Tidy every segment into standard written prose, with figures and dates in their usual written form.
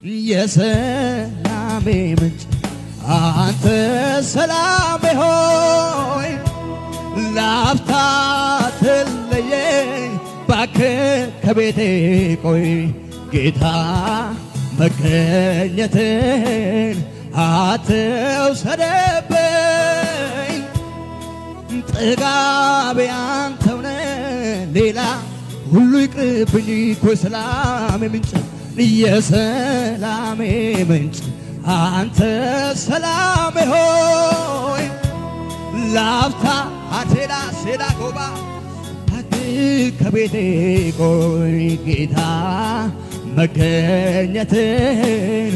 የሰላሜ ምንጭ አንተ ሰላሜ ሆይ ላፍታ ትለየኝ ባክህ ከቤቴ ቆይ ጌታ መገኘትን አትውሰድብኝ ጥጋቤ አንተው ነህ ሌላ ሁሉ ይቅርብኝ እኮ የሰላሜ ምንጭ የሰላሜ ምንጭ አንተ ሰላሜ ሆይ ላፍታ አቴላ ሴዳ ጎባ ከቤቴ ቆይ ጌታ መገኘትን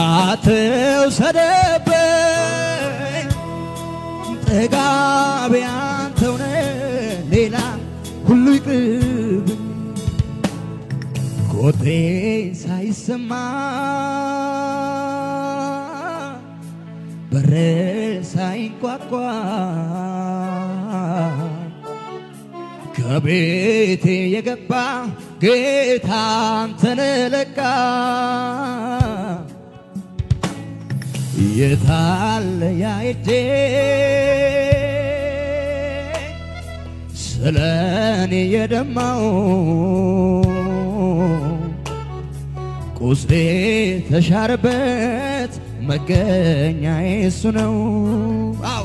አትውሰድብኝ ጥጋቤ አንተው ነህ ሌላ ሁሉ ይቅርብኝ ኮቴ ሳይሰማ በር ሳይንኳኳ ከቤቴ የገባ ጌታ አንተን ለካ የታለ ያ እጄ ስለኔ የደማው ቁስሌ ተሻረበት መገኛዬ እሱ ነው አው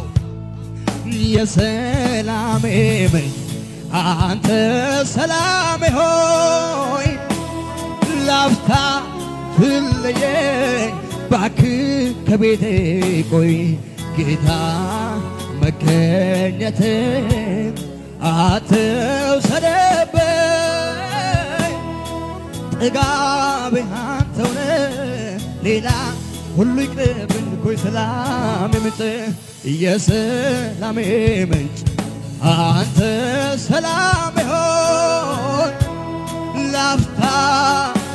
የሰላሜ ምንጭ አንተ ሰላሜ ሆይ ላፍታ ትለየኝ ባክህ ከቤቴ ቆይ ጌታ መገኘትን አትውሰድብኝ ጥጋቤ አንተው ነህ ሌላ ሁሉ ይቅርብኝ እኮ የሰላሜ ምንጭ የሰላሜ ምንጭ አንተ ሰላሜ ሆይ ላፍታ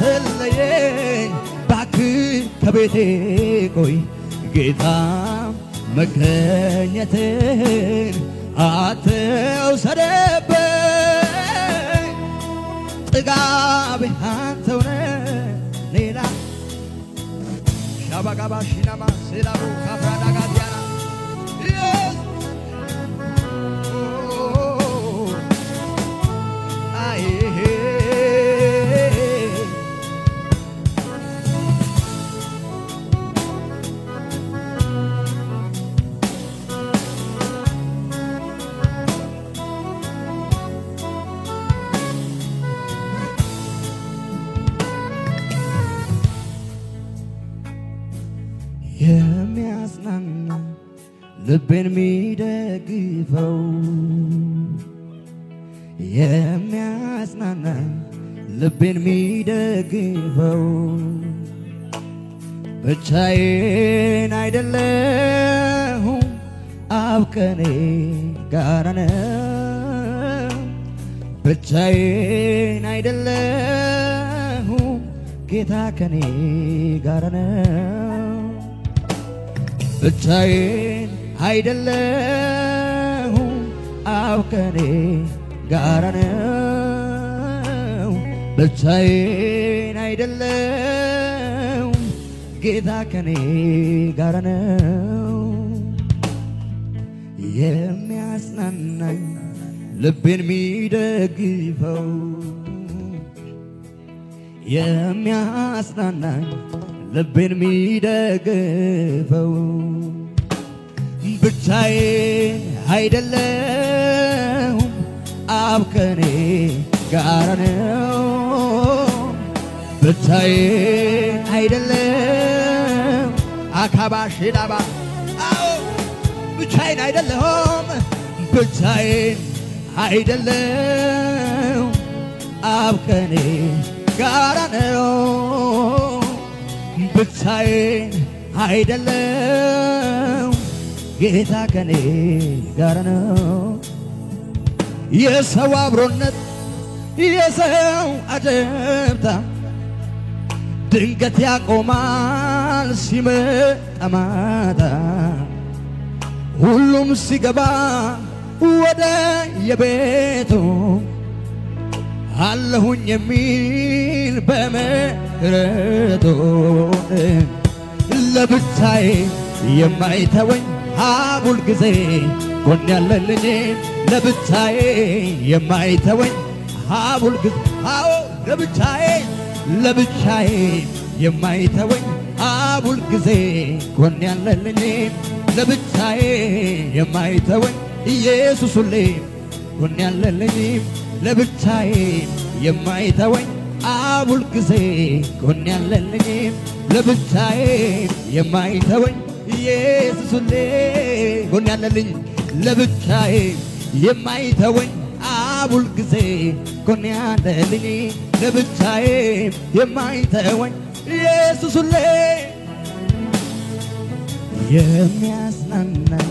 ትለየኝ ባክህ ከቤቴ ቆይ ጌታ መገኘትን አትውሰድብኝ ጥጋቤ አንተው ነህ ሌላ ሻባጋባ ሺናማ ሴላሩ ካብራዳጋዲያና የሚያጽናና ልቤን የሚደግፈው የሚያጽናና ልቤን የሚደግፈው ብቻዬን አይደለሁም አብ ከኔ ጋር ነው ብቻዬን አይደለሁም ጌታ ከኔ ጋር ነው ብቻዬን አይደለሁም አብ ከኔ ጋር ነው ብቻዬን አይደለሁም ጌታ ከኔ ጋር ነው የሚያጽናናኝ ልቤን የሚደግፈው የሚያጽናናኝ ልቤን የሚደግፈው ብቻዬን አይደለሁም አብ ከኔ ጋር ነው ብቻዬን አይደለሁም አካባሽ ዳባ አዎ ብቻዬን አይደለሁም ብቻዬን አይደለሁም አብ ከኔ ጋር ነው ብቻዬን አይደለሁም ጌታ ከኔ ጋር ነው የሰው አብሮነት የሰው አጀብታ ድንገት ያቆማል ሲመጣ ማታ ሁሉም ሲገባ ወደ የቤቱ አለሁኝ የሚል በመ ምሕረቱን ለብቻዬ የማይተወኝ አብ ሁልጊዜ ጎን ያለልኝ ለብቻዬ የማይተወኝ አብ ሁልጊዜ አዎ ለብቻዬ የማይተወኝ አብ ሁልጊዜ ጎን ያለልኝ ለብቻዬ የማይተወኝ ኢየሱስ ሁሌ ጎን ያለልኝ ለብቻዬ የማይተወኝ አብ ሁልጊዜ ጎን ያለልኝ ለብቻዬ የማይተወኝ ኢየሱስ ሁሌ ጎን ያለልኝ ለብቻዬ የማይተወኝ አብ ሁልጊዜ ጎን ያለልኝ ለብቻዬ የማይተወኝ ኢየሱስ ሁሌ የሚያጽናናኝ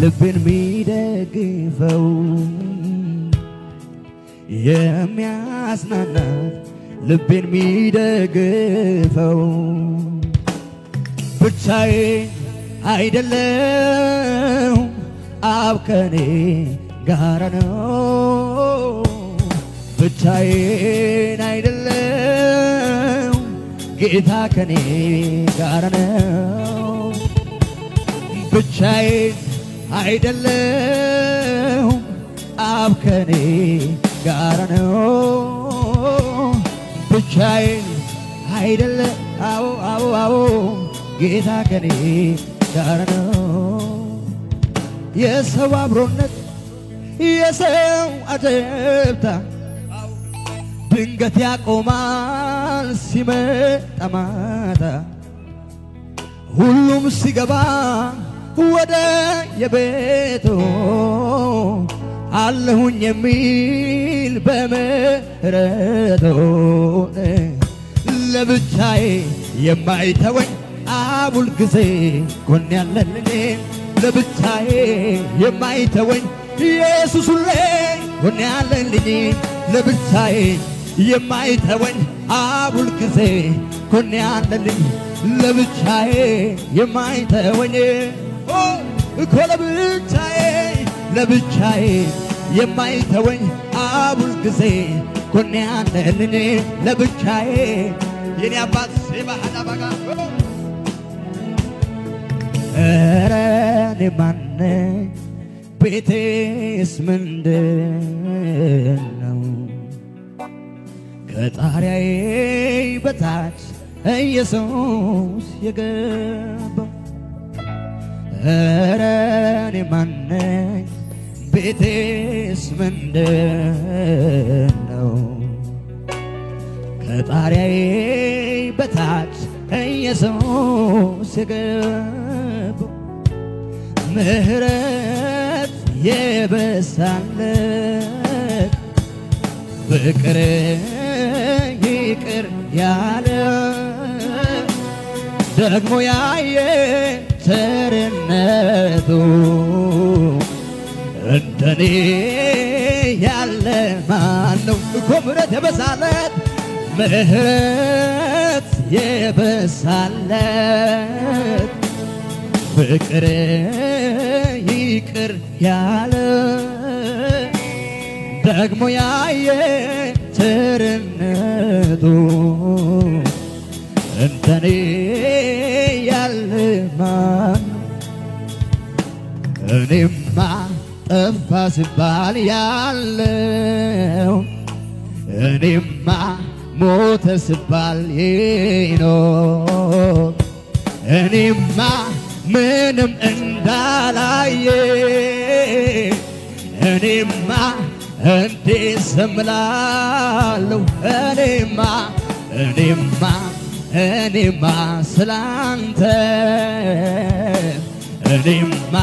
ልቤን የሚደግፈው የሚያጽናናኝ ልቤን የሚደግፈው ብቻዬን አይደለም አብ ከኔ ጋር ነው ብቻዬን አይደለም ጌታ ከኔ ጋር ነው ብቻዬን አይደለም አብ ከኔ ጋር ነው ብቻዬን አይደለም አዎ ጌታ ከኔ ጋር ነው የሰው አብሮነት የሰው አጀብታ ድንገት ያቆማል ሲመጣ ማታ ሁሉም ሲገባ ወደ የቤቱ አለሁኝ የሚል በምሕረቱ ለብቻዬ የማይተወኝ አብ ሁልጊዜ ጎን ያለልኝ ለብቻዬ የማይተወኝ ኢየሱስ ሁሌ ጎን ያለልኝ ለብቻዬ የማይተወኝ አብ ሁልጊዜ ጎን ያለልኝ ለብቻዬ የማይተወኝ እኮ ለብቻዬ የማይተወኝ አብ ሁልጊዜ ጎን ያለልኝ ለብቻዬ የኔ አባት ሲባህና ባጋ ኧረ እኔ ማን ነኝ ቤቴስ ምንድነው ከጣሪያዬ በታች ኢየሱስ የገባው ኧረ እኔ ማን ነኝ ቤቴስ ምንድነው ከጣሪያዬ በታች ኢየሱስ የገባው ምሕረት የበዛለት ፍቅር ይቅር ያለ ደግሞ ያየ ቸርነቱ እንደኔ ያለ ማን ነው እኮ ምሕረት የበዛለት ምሕረት የበዛለት ፍቅር ይቅር ያለ ደግሞ ያየ ቸርነቱ እንደኔ ያለ ማን እኔማ ጠፋ ሲባል ያለው እኔማ ሞተ ሲባል ይኖር እኔማ ምንም እንዳላየ እኔማ እንዴት ዘምላለሁ እኔማ ስላንተ እኔማ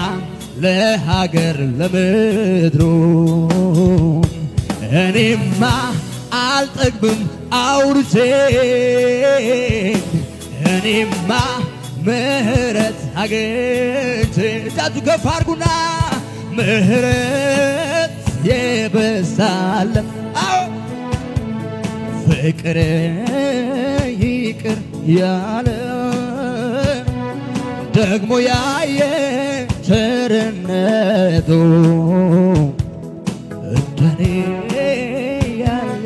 ለሀገር ለምድሩ እኔማ አልጠግብም አውርቼ እኔማ ምሕረት አግኝቼ እጃችሁ ከፍ አድርጉና ምሕረት የበዛለት አዎ ፍቅር ይቅር ያለ ደግሞ ያየ ቸርነቱ እንደኔ ያለ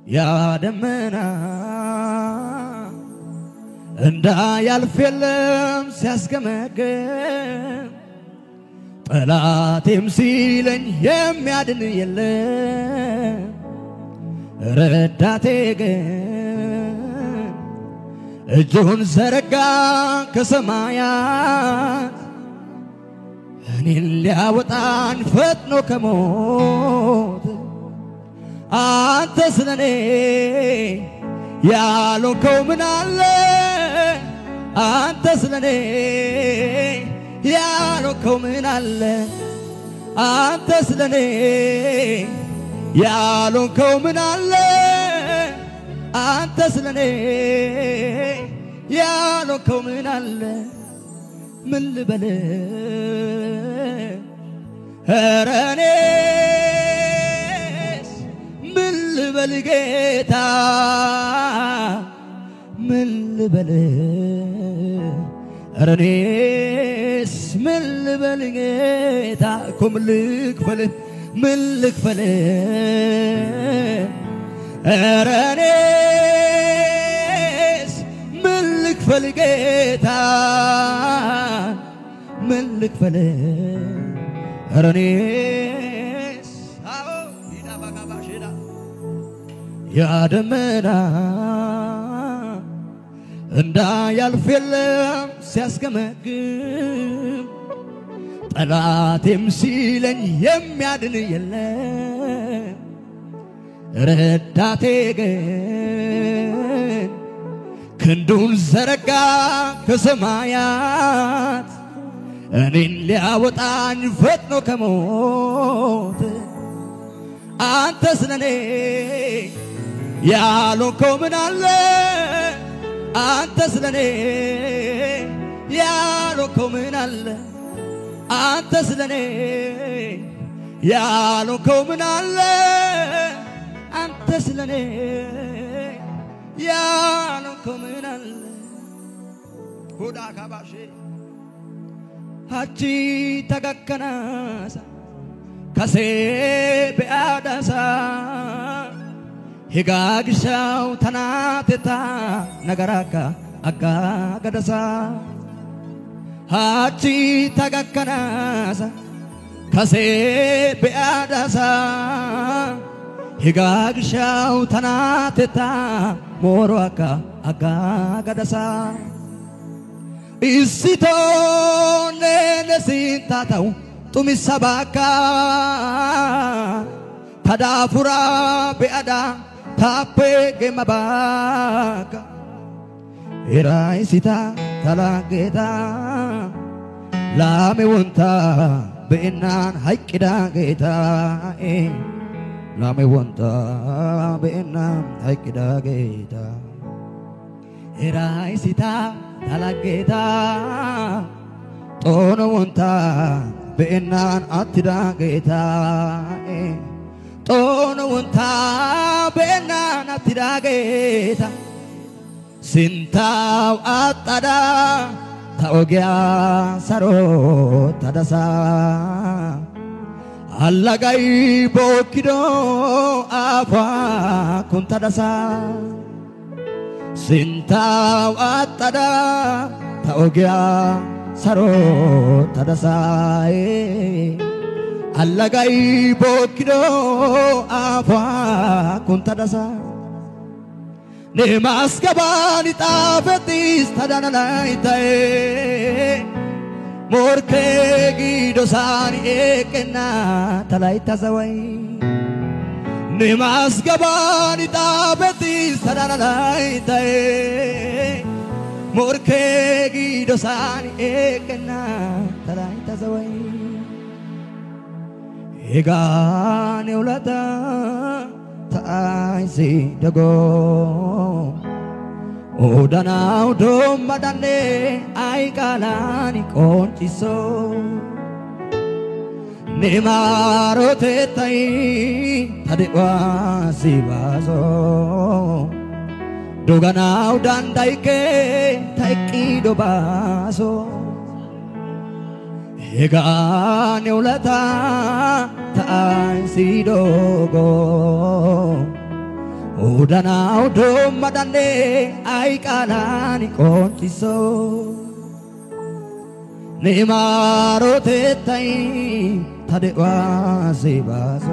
ያ ደመና እንዳያልፍ የለም ሲያስገመግም ጠላቴም ሲለኝ የሚያድን የለም ረዳቴ ግን እጁን ዘረጋ ከሰማያት እኔን ሊያወጣኝ ፈጥኖ ከሞት አንተ ስለኔ ያልሆንከው ምን አለ አንተ ስለኔ ያልሆንከው ምን አለ አንተ ስለኔ ያልሆንከው ምን አለ አንተ ስለኔ ያልሆንከው ምን አለ ምን ልበል ኧረ እኔስ ምን ልበል ጌታ ምን ልበል ኧረ እኔስ ምን ልበል ጌታ እኮ ምን ልክፈል ኧረ እኔስ ምን ልክፈል ጌታ ምን ልክፈል ኧረ እኔስ ያ ደመና እንዳያልፍ የለም ሲያስገመግም ጠላቴም ሲለኝ የሚያድን የለም ረዳቴ ግን ክንዱን ዘረጋ ከሰማያት እኔን ሊያወጣኝ ፈጥኖ ከሞት አንተ ስለኔ ያልሆንከው ምን አለ አንተ ስለኔ ያልሆንከው ምን አለ አንተ ስለኔ ያልሆንከው ምን አለ አንተ ስለኔ ያልሆንከው ምን አለ ሁዳ ካባሼ አቺ ተጋከናሳ ከሴ በአዳሳ ሂጋግሻው ተናቴታ ነገራካ አጋ ገደሳ አቺ ተጋከናሳ ከሴ በአዳሳ ሂጋግሻው ተናቴታ ሞሮአካ አጋ ገደሳ ኢሲቶኔ ነሲንታታው ጡሚሰባካ ተዳፉራ በአዳ ታፔ ገመባካ ኢራይሲታ ተላጌታ ላሜ ወንታ በእናን ሀይቅዳ ጌታ ላሜ ወንታ በእናን ሀይቅዳ ጌታ ኢራይሲታ ተላጌታ ጦኖ ወንታ በእናን አትዳ ጌታ ጦኖ ወንታ በእናን አትዳ ጌታ ስንታው አጣዳ ታኦጊያ ሰሮ ታደሳ አላጋይ ቦኪዶ አፋ ኩንታደሳ ስንታው አጣዳ ታኦጊያ ሰሮ ታደሳ አላጋይ ቦኪዶ አፋ ኩንታደሳ ነማስገባን ጣፈጢስ ተዳናላይታይ ሞርኬ ጊዶሳን ኤቅና ተላይታ ዘወይ ነማስገባን ጣፈጢስ ተዳናላይታይ ሞርኬ ጊዶሳን ኤቅና ተላይታ ዘወይ ኤጋን ውለታ ታይሲ ደጎ ኦዳናው ዶማዳኔ አይቃላኒ ቆንቺሶ ኔማሮቴታይ ታዲዋሲ ባዞ ዶጋናው ዳንዳይኬ ታይቂዶ ባሶ ኤጋን ውለታ ታይሲ ደጎ ጎዳናው ዶማዳንዴ አይቃላኒ ቆንቲሶ ኔማሮቴታይ ታደዋሴ ባሶ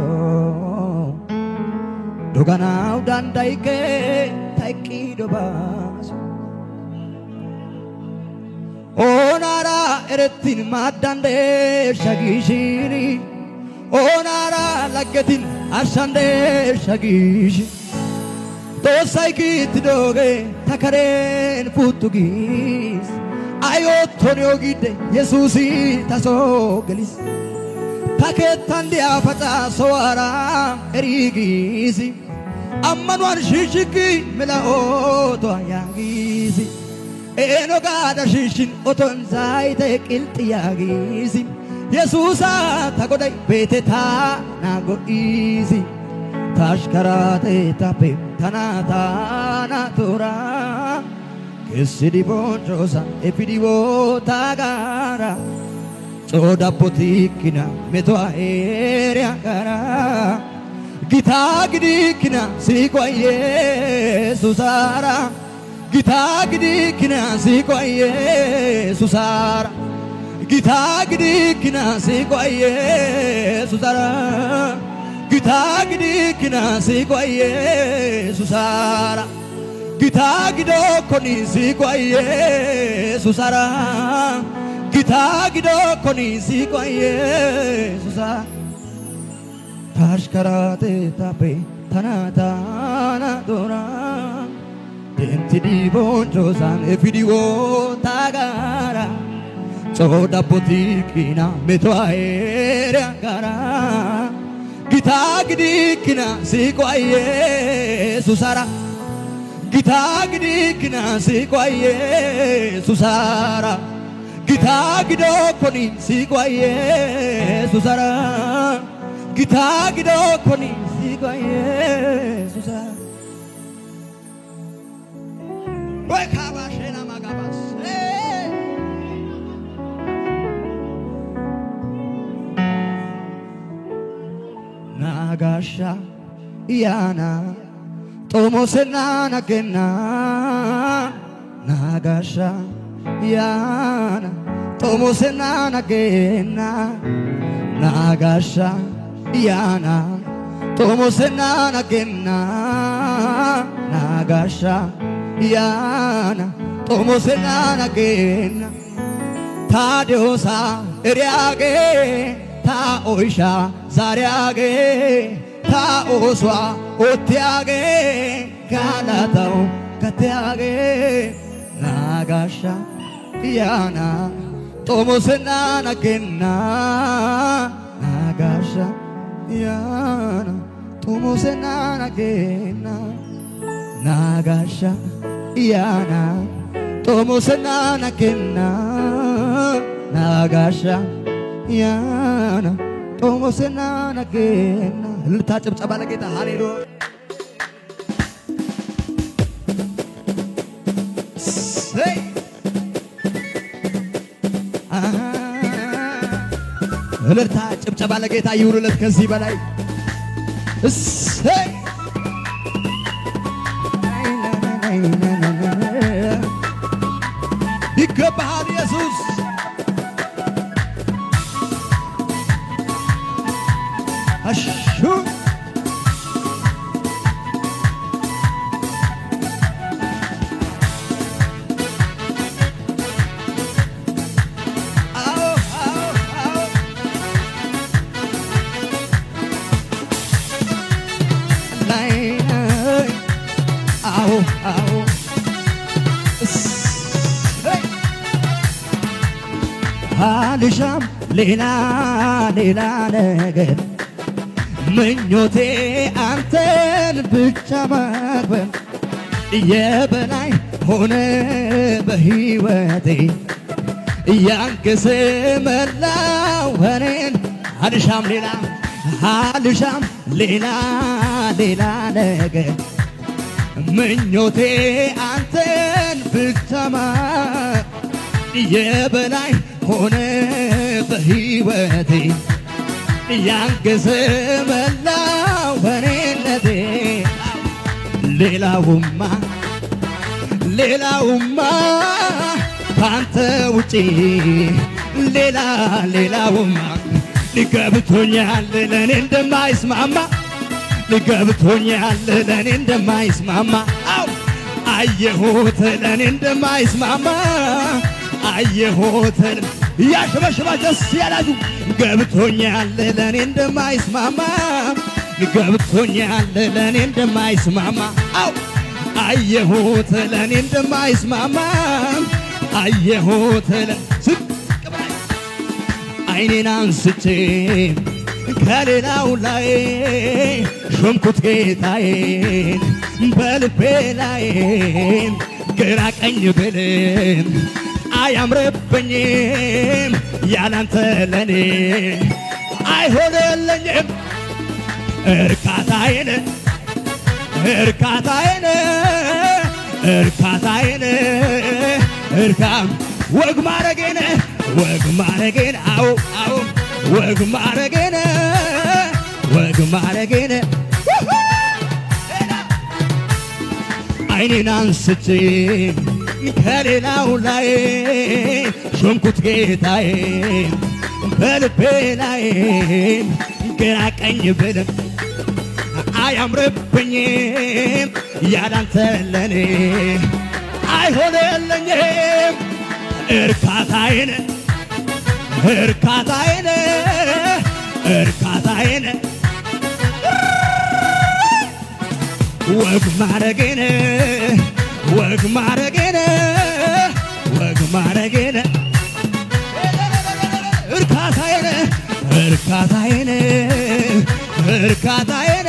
ጎዳናው ዳንዳይኬ ታይቂዶ ባሶ ኦናራ ኤረቲን ማዳንዴ ሻጊሺኒ ኦናራ ላገቲን አርሻንዴ ሻጊሺ ቶሳይኪት ዶጌ ታከሬን ፑቱጊስ አዮቶኒዮ ጊዴ ኢየሱሲ ታሶገሊስ ታከታንዲ አፈጣ ሶዋራ ኤሪጊሲ አማኗን ሽሽኪ መላኦቶ ያጊሲ ኤኖጋዳ ሽሽን ኦቶን ዛይተ ቅልጥያጊሲ ኢየሱሳ ታጎዳይ ቤቴታ ናጎኢሲ ታሽከራቴ ታፔ ታናታና ቶራ ከሲዲ ቦንጆሳ ኤፒዲቦ ታጋራ ጾዳ ፖቲኪና ሜቷ ኤሪያ ጋራ ጊታ ግዲኪና ሲቆየ ሱሳራ ጊታ ግዲኪና ሲቆየ ሱሳራ ጊታ ግዲኪና ሲቆየ ሱሳራ ጊታ ግዲኪና ሲቆየ ሱሳራ ጊታ ግዶ ኮኒ ሲቆየ ሱሳራ ጊታ ግዶ ኮኒ ሲቆየ ሱሳራ ታሽከራቴ ታፔ ታናታና ዶራ ደንቲዲ ቦንጆሳን ኤፊዲዎ ታጋራ ጾዳ ፖቲኪና ሜቷ ኤሪያ ጋራ ጊታ ግዲኪና ሲቆየ ሱሳራ ጊታ ግዲኪና ሲቆየ ሱሳራ ጊታ ግዶ ኮኒ ሲቆየ ሱሳራ ጊታ ግዶ ኮኒ ሲቆየ ሱሳራ ወይ ካባሼና ማጋባስ ናጋሻ ያና ጦሞሰና ናገና ናጋሻ ያና ጦሞሰና ናገና ናጋሻ ያና ጦሞሰና ናገና ናጋሻ ያና ጦሞሰና ናገና ታዲዮሳ እሪያጌ ታኦይሻ ዛሬያጌ ታኦሷ ኦትያጌ ጋላታው ከትያጌ ናጋሻ ያና ጦሞሰና ናገና ናጋሻ ያና ጦሞሰና ናገና ናጋሻ ያና ጦሞሰና ናገና ናጋሻ ያና ጦሞሰና ናገና ልታጨብጨባ ለጌታ ሃሌሉያ እልልታ ጭብጨባ ለጌታ ይሁንለት ከዚህ በላይ እሰይ ይገባሃል ኢየሱስ አሹ አልሻም ሌላ ነገር ምኞቴ አንተን ብቻ ማክበር የበላይ ሆነ በህይወቴ ያንገሰ መላው እኔን አልሻም ሌላ ነገር ምኞቴ አንተን ብቻ ማክበር የበላይ ሆነ በህይወቴ ያንገሰ መላው እኔነቴ ሌላውማ ካንተ ውጪ ሌላውማ ገብቶኛል ለኔ እንደማይስማማ ገብቶኛል ለኔ እንደማይስማማ አየሁት ለኔ እንደማይስማማ አየሁት ያሽበሽባሽ ደስ ያላችሁ ገብቶኛል ለኔ እንደማይስማማ ገብቶኛል ለኔ እንደማይስማማ አየሁት ለኔ እንደማይስማማ አየሁት አይኔን አንስቼ ከሌላው ላይ ሾምኩት ጌታዬን በልቤ ላይ ግራ ቀኝ ብልም አያምርብኝም ያላንተ ለኔ አይሆንልኝም እርካታዬን እርካም ወግ ማረጌን አዎ ወግ ማረጌን አይኔን አንስቼ ከሌላው ላይ ሾምኩት ጌታዬን በልቤ ላይ ግራ ቀኝ ብልም አያምርብኝም ያላንተ ለኔ አይሆንልኝም እርካታዬን ወግ ማረጌን እርካታዬን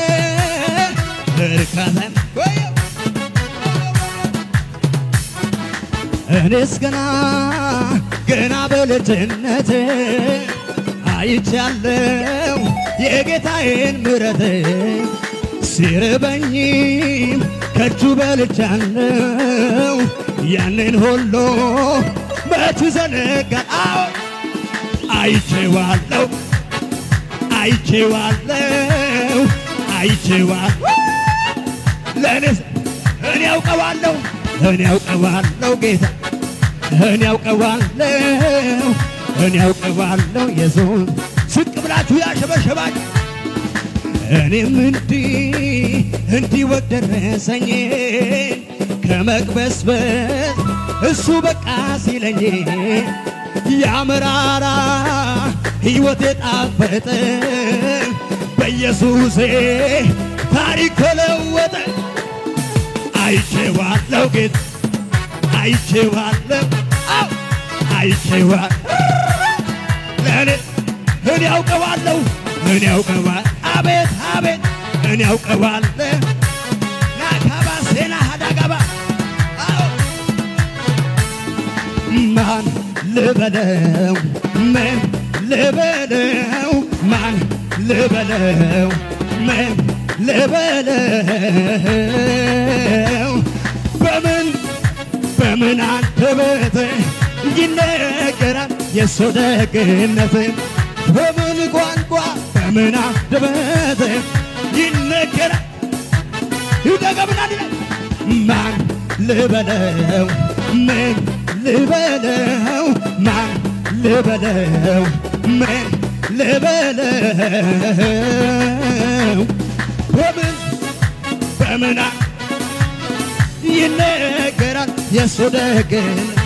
እኔስ ገና በልጅነቴ አይቻለሁ የጌታዬን ምሕረት ሲርበኝ ከእጁ በልቻለሁ ያንን ሁሉ መች ዘነጋለሁ አይቼዋለሁ ለኔስ እኔ ያውቀዋለሁ ጌታ እኔ ያውቀዋለሁ ኢየሱስ ስቅ ብላችሁ ያሸበሸባች እኔም እንዲህ ወደረሰኝ ከመቅበስበስ እሱ በቃ ሲለኝ ያመራራ ሕይወቴ ጣፈጠ በኢየሱሴ ታሪክ ተለወጠ አይቼዋለሁ ጌታ አይቼዋለሁ ለኔ እኔ ያውቀዋለሁ አቤት እኔ ያውቀዋለሁ ናካባሴና ሀዳጋባ ማን ልበለው ምን ልበለው ማን ልበለው ምን ልበለው በምን አንደበት ይነገራል የሱ ደግነት በምን ቋንቋ በምን አንደበት ይነገራል ይደገምናል ማን ልበለው ምን ልበለው ማን ልበለው ምን ልበለው በምን ይነገራል የሱ ደግነት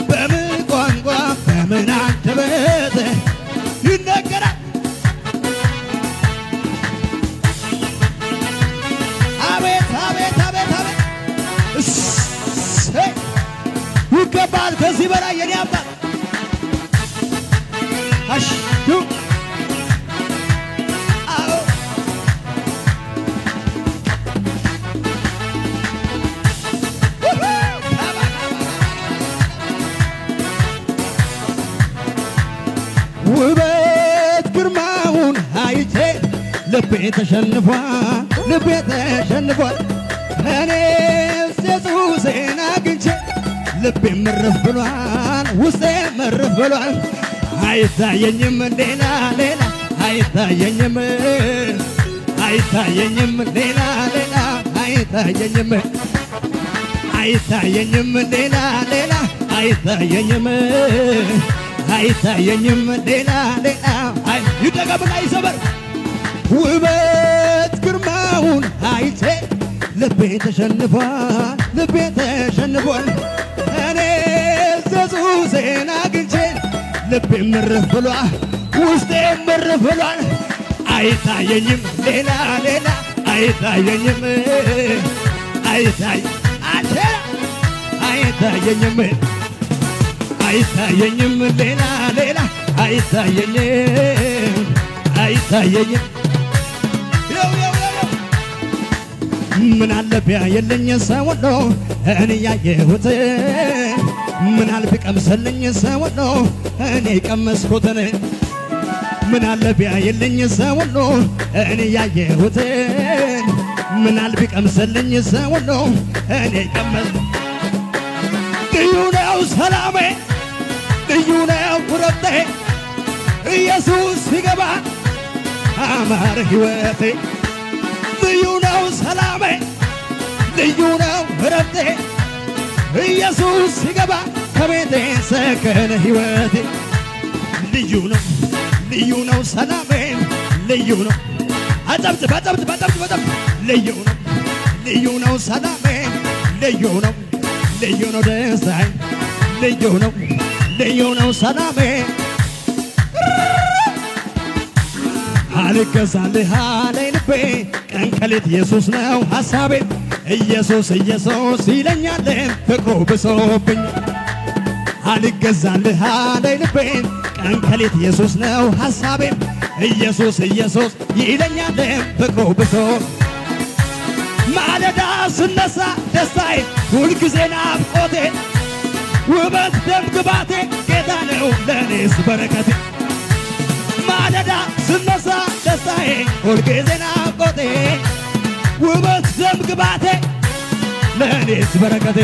በምን ቋንቋ በምን አንደበት ይነገራል አቤት ይገባል ከዚህ በላይ የኔ አባት ውበት ግርማውን አይቼ ልቤ ተሸንፏል እኔስ ኢየሱስን አግኝቼ ልቤ መረፍ ብሏል ውስጤ መረፍ ብሏል አይታየኝም ሌላ አይታየኝም ሌላ አይታየኝም አይታየኝም ሌላ አይታየኝም አይታየኝም ሌላ ይደገምና ይሰበር ውበት ግርማውን አይቼ ልቤ ተሸንፏል እኔ ኢየሱስን አግኝቼ ልቤ ምርፍ ብሏል ውስጤ ምርፍ ብሏል አይታየኝም ሌላ አይታየኝም አይታየኝም ሌላ አይታየኝም ምን አለብያ የለኝ ሰው ነው እኔ ያየሁት ምን አልብቀምሰልኝ ሰው ነው እኔ ቀመስኩት ምን አለብያ የለኝ ሰው ነው እኔ ያየሁት ምን አልብቀምሰልኝ ሰው ነው እኔ ቀመስ ልዩ ነው ሰላሜ ልዩ ነው ረፍቴ ኢየሱስ ሲገባ አማረ ሕይወቴ ልዩ ነው ሰላሜ ልዩ ነው ረፍቴ ኢየሱስ ሲገባ ከቤቴ ሰከነ ሕይወቴ ልዩ ነው ሰላሜ ልዩ ነው አጨብጭብ ልዩ ነው ሰላሜ ልዩ ነው ደስታዬ ልዩ ነው ሰላሜ አልገዛልህ አለኝ ልቤ ቀን ከሌት ኢየሱስ ነው ሐሳቤ ኢየሱስ ይለኛል ፍቅሩ ብሶብኝ አልገዛልህ አለኝ ልቤ ቀን ከሌት ኢየሱስ ነው ሐሳቤ ኢየሱስ ይለኛል ፍቅሩ ብሶ ማለዳ ስነሳ ደስታዬ ሁልጊዜ ናፍቆቴ ውበት ደም ግባቴ ጌታ ነው ለኔስ በረከቴ ማለዳ ስነሳ ደስታዬ ሁልጊዜ ናፍቆቴ ውበት ደም ግባቴ ለኔስ በረከቴ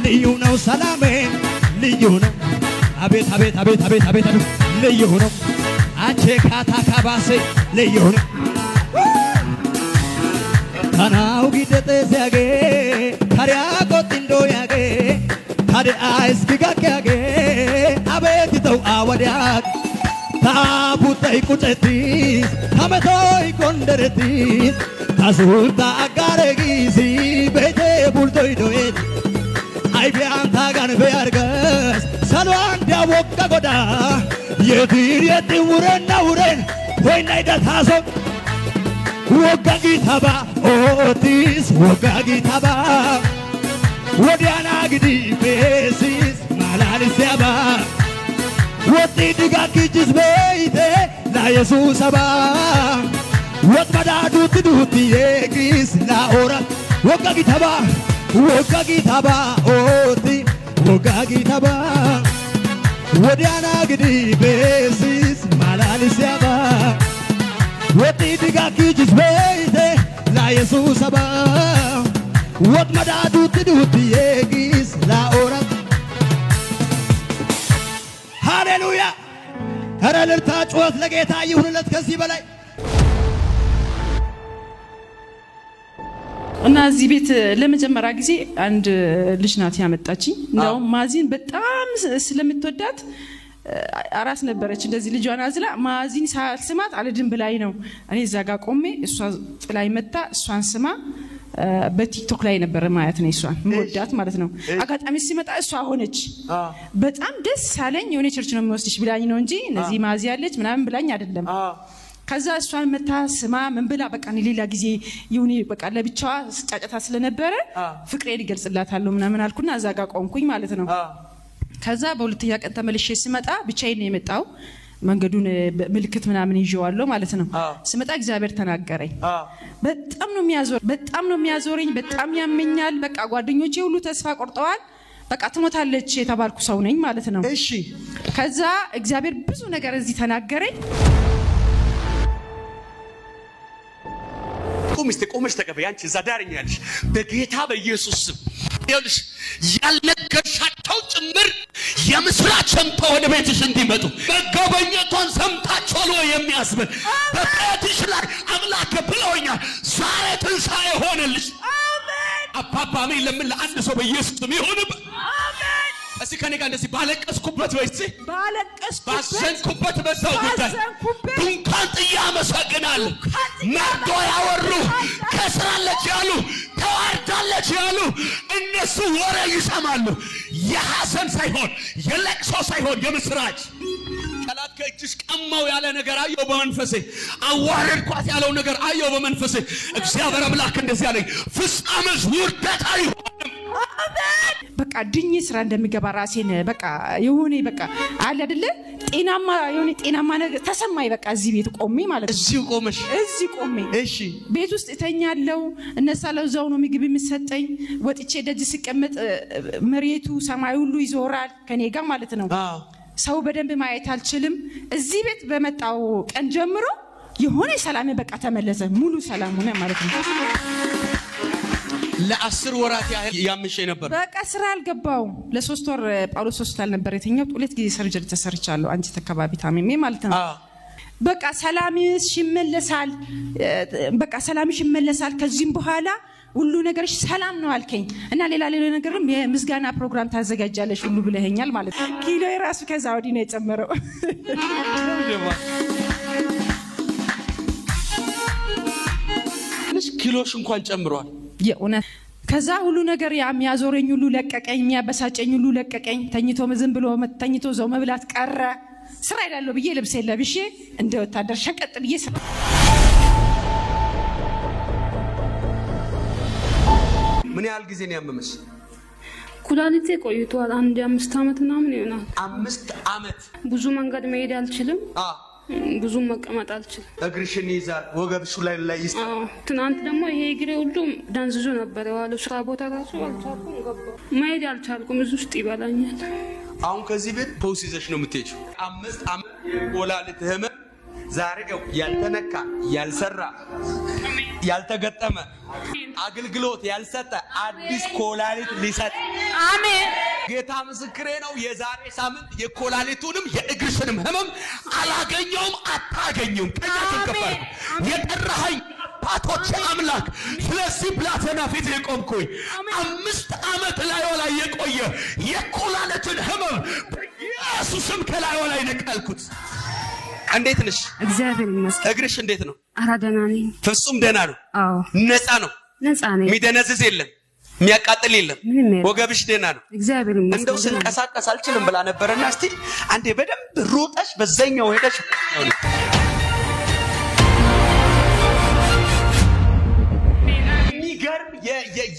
ልዩ ነው ሰላሜ ልዩ ነው አቤት ልዩ ነው አቼ ካታካባሴ ልዩ ነው ታናው ጊደቴ ሲያጌ ታሪያ ቆጥንዶ ያጌ ታዲያ እስኪጋጌ አቤት ተው አወዲያ ታቡታይ ቁጨቲ ታመቶይ ቆንደረቲ ታሱልታ አጋረጊሲ ቤቴ ቡልቶይ ዶኤት አይቢያን ታጋን በያርገስ ሰሏን ዲያወቃ ጎዳ የዲር ውረን ወይናይ ዳታሶ ወጋጊ ታባ ኦቲስ ወጋጊ ታባ ወዲያና ግዲ ቤሲስ ማላልሲያባ ወጢ ድጋጊ ጅዝበይቴ ለኢየሱስ አባ ወጥመዳዱ ትዱት የግስ ላኦራ ወጋጊ ታባ ኦቲ ወጋጊ ታባ ወዲያና ግዲ ቤሲስ ማላልሲያባ ወጢ ድጋጊ ጅዝበይቴ ለኢየሱስ አባ ወጥመዳዱ ትዱት የግስ ላኦራ ሃሌሉያ ኧረ እልልታ ጩኸት ለጌታ ይሁንለት ከዚህ በላይ እና እዚህ ቤት ለመጀመሪያ ጊዜ አንድ ልጅ ናት ያመጣችኝ ነው ማዚን በጣም ስለምትወዳት አራስ ነበረች እንደዚህ ልጇን አዝላ ማዚን ሳልስማት አልድን ብላይ ነው እኔ እዛ ጋር ቆሜ እሷ ጥላይ መጣ እሷን ስማ በቲክቶክ ላይ ነበር ማየት ነው እሷን ወዳት ማለት ነው አጋጣሚ ሲመጣ እሷ ሆነች በጣም ደስ አለኝ የሆነ ቸርች ነው የሚወስድሽ ብላኝ ነው እንጂ እነዚህ ማዚ ያለች ምናምን ብላኝ አይደለም ከዛ እሷን መታ ስማ ምን ብላ በቃ ሌላ ጊዜ ይሁን በቃ ለብቻዋ ጫጫታ ስለነበረ ፍቅሬን ይገልጽላታለሁ ምናምን አልኩና እዛ ጋር ቆምኩኝ ማለት ነው ከዛ በሁለተኛ ቀን ተመልሼ ስመጣ ብቻዬን ነው የመጣው መንገዱን ምልክት ምናምን ይዤዋለሁ ማለት ነው ስመጣ እግዚአብሔር ተናገረኝ በጣም ነው የሚያዞረኝ በጣም ያመኛል በቃ ጓደኞቼ ሁሉ ተስፋ ቆርጠዋል በቃ ትሞታለች የተባልኩ ሰው ነኝ ማለት ነው እሺ ከዛ እግዚአብሔር ብዙ ነገር እዚህ ተናገረኝ ቆመሽ ተቀበይ አንቺ ዛዳርኛለሽ በጌታ በኢየሱስ ስም ይልሽ ያልነገርሻቸው ጭምር የምስራች ሰምተው ወደ ቤትሽ እንዲመጡ መገበኘቷን ሰምታችኋል ወይ የሚያስብል በቤትሽ ላይ አምላክ ብለውኛል ዛሬ አሜን ለምን ለአንድ ሰው በኢየሱስ ስም ይሁንበት አሜን እስቲ ከኔ ጋር እንደዚህ ባለቀስኩበት ወይስ ባዘንኩበት በዛው ጉዳይ ድንኳን ጥያ አመሰግናለሁ መርዶ ያወሩ ከስራለች ያሉ ተዋርዳለች ያሉ እነሱ ወሬ ይሰማሉ የሐዘን ሳይሆን የለቅሶ ሳይሆን የምስራች ጠላት ከእጅሽ ቀማው ያለ ነገር አየው በመንፈሴ አዋረድኳት ያለው ነገር አየው በመንፈሴ እግዚአብሔር አምላክ እንደዚህ ያለኝ ፍጻሜሽ ውርደት አይሆንም አሜን በቃ ድኝ ስራ እንደሚገባ ራሴን በቃ የሆነ በቃ አለ አይደለ ጤናማ ነገር ተሰማኝ በቃ እዚህ ቤት ቆሜ ማለት ነው እዚህ ቆሜ እሺ ቤት ውስጥ ተኛለው እነሳለው ዛው ነው ምግብ የሚሰጠኝ ወጥቼ ደጅ ስቀመጥ መሬቱ ሰማይ ሁሉ ይዞራል ከኔ ጋር ማለት ነው ሰው በደንብ ማየት አልችልም እዚህ ቤት በመጣው ቀን ጀምሮ የሆነ ሰላም በቃ ተመለሰ ሙሉ ሰላም ሆነ ማለት ነው ለ10 ወራት ያምሽ ነበር በቃ ስራ አልገባው ለ3 ወር ጳውሎስ ሆስፒታል ነበር የተኛው ሁለት ጊዜ ሰርጀሪ ተሰርቻለሁ አንቺ ተከባቢ ታምሜ ማለት ነው በቃ ሰላምሽ ይመለሳል በቃ ሰላምሽ ይመለሳል ከዚህም በኋላ ሁሉ ነገርሽ ሰላም ነው አልከኝ እና ሌላ ነገርም የምስጋና ፕሮግራም ታዘጋጃለሽ ሁሉ ብለኸኛል ማለት ነው ኪሎ የራሱ ከዛ ወዲህ ነው የጨመረው ኪሎሽ እንኳን ጨምሯል የኡነት ከዛ ሁሉ ነገር የሚያዞረኝ ሁሉ ለቀቀኝ የሚያበሳጨኝ ሁሉ ለቀቀኝ ተኝቶ ዝም ብሎ ተኝቶ ዘው መብላት ቀረ ስራ ይላልው ብዬ ልብስ ለብሼ እንደ ወታደር ሸቀጥ ብዬ ምን ያህል ጊዜ ነው ያመመሽ ኩላሊቴ ቆይቷል 5 አመት ምናምን ይሆናል 5 አመት ብዙ መንገድ መሄድ አልችልም ብዙ መቀመጥ አልችልም እግርሽን ይዛል ወገብሽ ላይ ትናንት ደግሞ ይሄ እግሬ ሁሉ ዳንዝዞ ነበር ዋለው ስራ ቦታ ራሱ አልቻልኩም ገባሁ መሄድ አልቻልኩም እዚህ ውስጥ ይበላኛል አሁን ከዚህ ቤት ፖስ ይዘሽ ነው የምትሄጂው 5 አመት ኩላሊት ህመም ዛሬ ያልተነካ ያልሰራ ያልተገጠመ አገልግሎት ያልሰጠ አዲስ ኮላሊት ሊሰጥ አሜን ጌታ ምስክሬ ነው የዛሬ ሳምንት የኮላሊቱንም የእግርሽንም ህመም አላገኘውም አታገኙም ከያቱን ከበር የጠራኸኝ ፓቶች አምላክ ስለዚህ ብላቴና ፊት የቆምኩኝ 5 አመት ላይ የቆየ የኮላሊትን ህመም ኢየሱስም ከላይ ላይ ነቀልኩት እንዴት ነሽ እግዚአብሔር ይመስገን እግርሽ እንዴት ነው አራደና ነኝ ፍጹም ደህና ነው አዎ ነፃ ነው ሚደነዝዝ የለም የሚያቃጥል የለም ወገብሽ ደህና ነው እግዚአብሔር ይመስገን እንደው ስንቀሳቀስ አልችልም ብላ ነበርና እስቲ አንዴ በደንብ ሮጠሽ በዛኛው ሄደሽ የሚገርም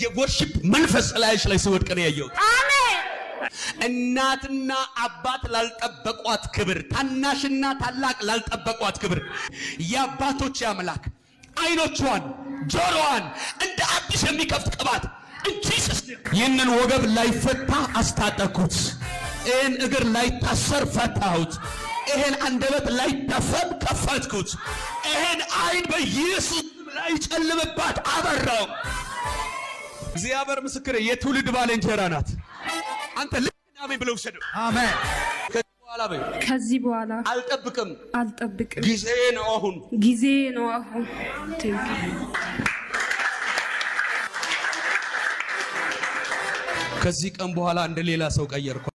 የወርሺፕ መንፈስ ላይሽ ላይ ሲወድቅ ነው ያየሁት አሜን እናትና አባት ላልጠበቋት ክብር ታናሽና ታላቅ ላልጠበቋት ክብር ያባቶች ያምላክ አይኖቿን ጆሮዋን እንደ አዲስ የሚከፍት ቅባት ኢየሱስ ይህንን ወገብ ላይ ፈታ አስታጠቁት ይህን እግር ላይ ታሰር ፈታሁት ይህን አንደበት ላይ ደፈን ከፈትኩት ይህን አይን በኢየሱስ ላይ ጨልምባት አበራው እግዚአብሔር ምስክሬ የትውልድ ባለንጀራ ናት አንተ ለምን ብለው ሰደው አሜን ከዚህ በኋላ አልጠብቅም ጊዜ ነው አሁን ከዚህ ቀን በኋላ እንደ ሌላ ሰው ቀየርኩ